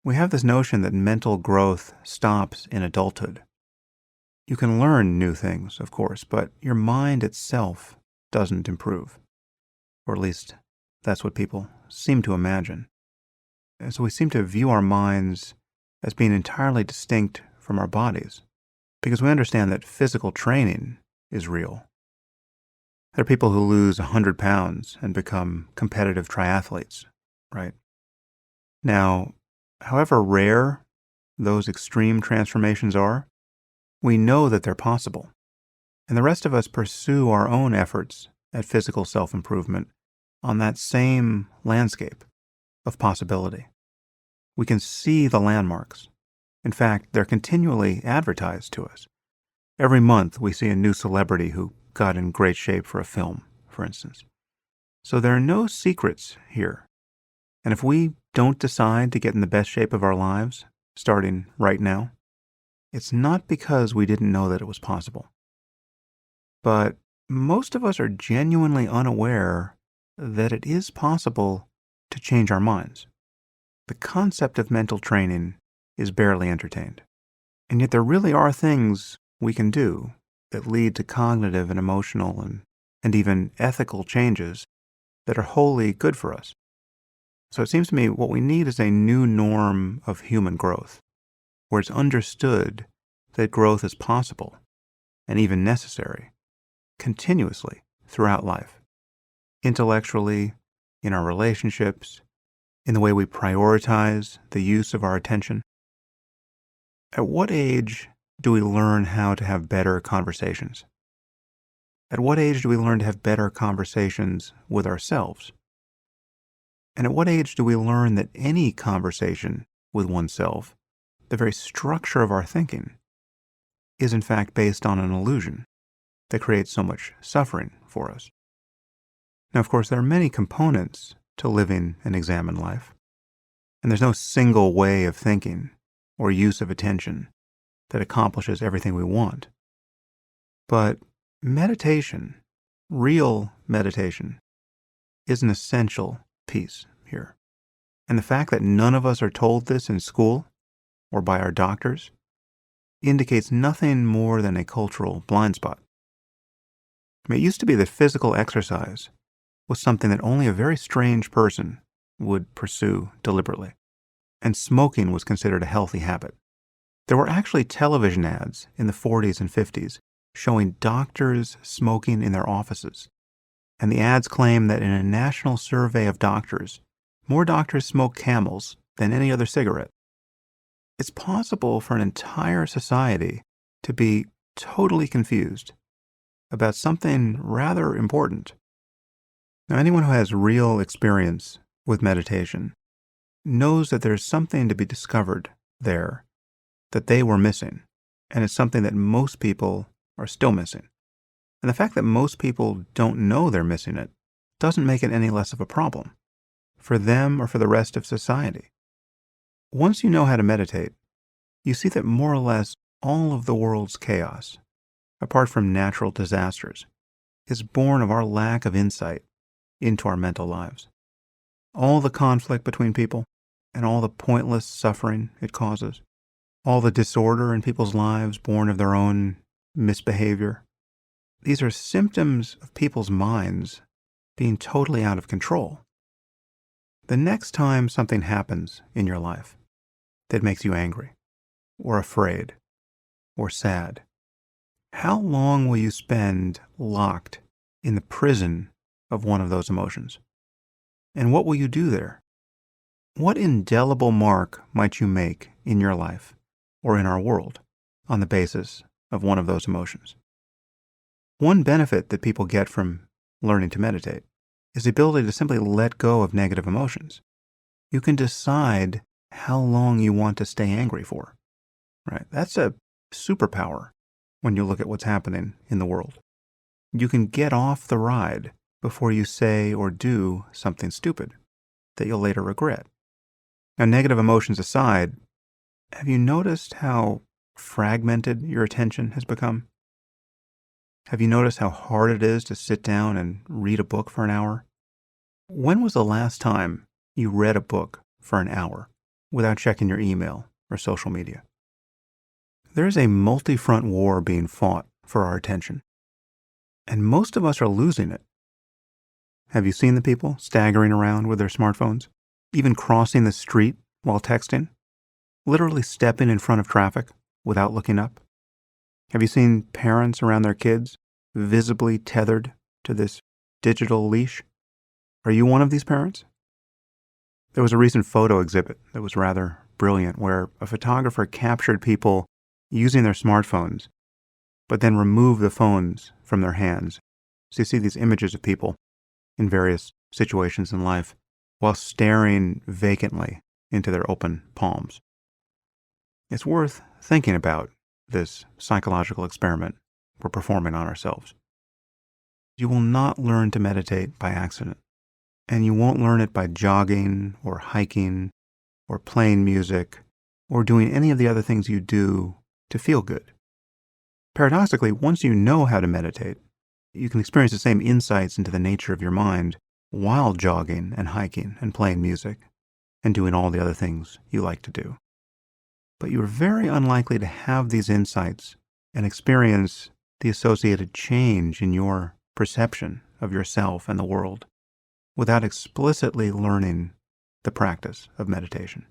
We have this notion that mental growth stops in adulthood. You can learn new things, of course, but your mind itself doesn't improve. Or at least, that's what people seem to imagine. And so we seem to view our minds as being entirely distinct from our bodies, because we understand that physical training is real. There are people who lose 100 pounds and become competitive triathletes, right? Now, however rare those extreme transformations are, we know that they're possible. And the rest of us pursue our own efforts at physical self-improvement on that same landscape of possibility. We can see the landmarks. In fact, they're continually advertised to us. Every month we see a new celebrity who got in great shape for a film, for instance. So there are no secrets here. And if we don't decide to get in the best shape of our lives, starting right now, it's not because we didn't know that it was possible. But most of us are genuinely unaware that it is possible to change our minds. The concept of mental training is barely entertained. And yet there really are things we can do that lead to cognitive and emotional and even ethical changes that are wholly good for us. So it seems to me what we need is a new norm of human growth, where it's understood that growth is possible and even necessary, continuously throughout life, intellectually, in our relationships, in the way we prioritize the use of our attention. At what age do we learn how to have better conversations? At what age do we learn to have better conversations with ourselves? And at what age do we learn that any conversation with oneself, the very structure of our thinking, is in fact based on an illusion that creates so much suffering for us? Now, of course, there are many components to living an examined life, and there's no single way of thinking or use of attention that accomplishes everything we want. But meditation, real meditation, is an essential piece here. And the fact that none of us are told this in school or by our doctors indicates nothing more than a cultural blind spot. I mean, it used to be that physical exercise was something that only a very strange person would pursue deliberately, and smoking was considered a healthy habit. There were actually television ads in the 40s and 50s showing doctors smoking in their offices. And the ads claim that in a national survey of doctors, more doctors smoke Camels than any other cigarette. It's possible for an entire society to be totally confused about something rather important. Now, anyone who has real experience with meditation knows that there's something to be discovered there that they were missing, and it's something that most people are still missing. And the fact that most people don't know they're missing it doesn't make it any less of a problem for them or for the rest of society. Once you know how to meditate, you see that more or less all of the world's chaos, apart from natural disasters, is born of our lack of insight into our mental lives. All the conflict between people and all the pointless suffering it causes, all the disorder in people's lives born of their own misbehavior, these are symptoms of people's minds being totally out of control. The next time something happens in your life that makes you angry, or afraid, or sad, how long will you spend locked in the prison of one of those emotions? And what will you do there? What indelible mark might you make in your life or in our world on the basis of one of those emotions? One benefit that people get from learning to meditate is the ability to simply let go of negative emotions. You can decide how long you want to stay angry for, right? That's a superpower when you look at what's happening in the world. You can get off the ride before you say or do something stupid that you'll later regret. Now, negative emotions aside, have you noticed how fragmented your attention has become? Have you noticed how hard it is to sit down and read a book for an hour? When was the last time you read a book for an hour? without checking your email or social media. There is a multi-front war being fought for our attention, and most of us are losing it. Have you seen the people staggering around with their smartphones, even crossing the street while texting, literally stepping in front of traffic without looking up? Have you seen parents around their kids visibly tethered to this digital leash? Are you one of these parents? There was a recent photo exhibit that was rather brilliant where a photographer captured people using their smartphones, but then removed the phones from their hands. So you see these images of people in various situations in life while staring vacantly into their open palms. It's worth thinking about this psychological experiment we're performing on ourselves. You will not learn to meditate by accident, and you won't learn it by jogging or hiking or playing music or doing any of the other things you do to feel good. Paradoxically, once you know how to meditate, you can experience the same insights into the nature of your mind while jogging and hiking and playing music and doing all the other things you like to do. But you are very unlikely to have these insights and experience the associated change in your perception of yourself and the world without explicitly learning the practice of meditation.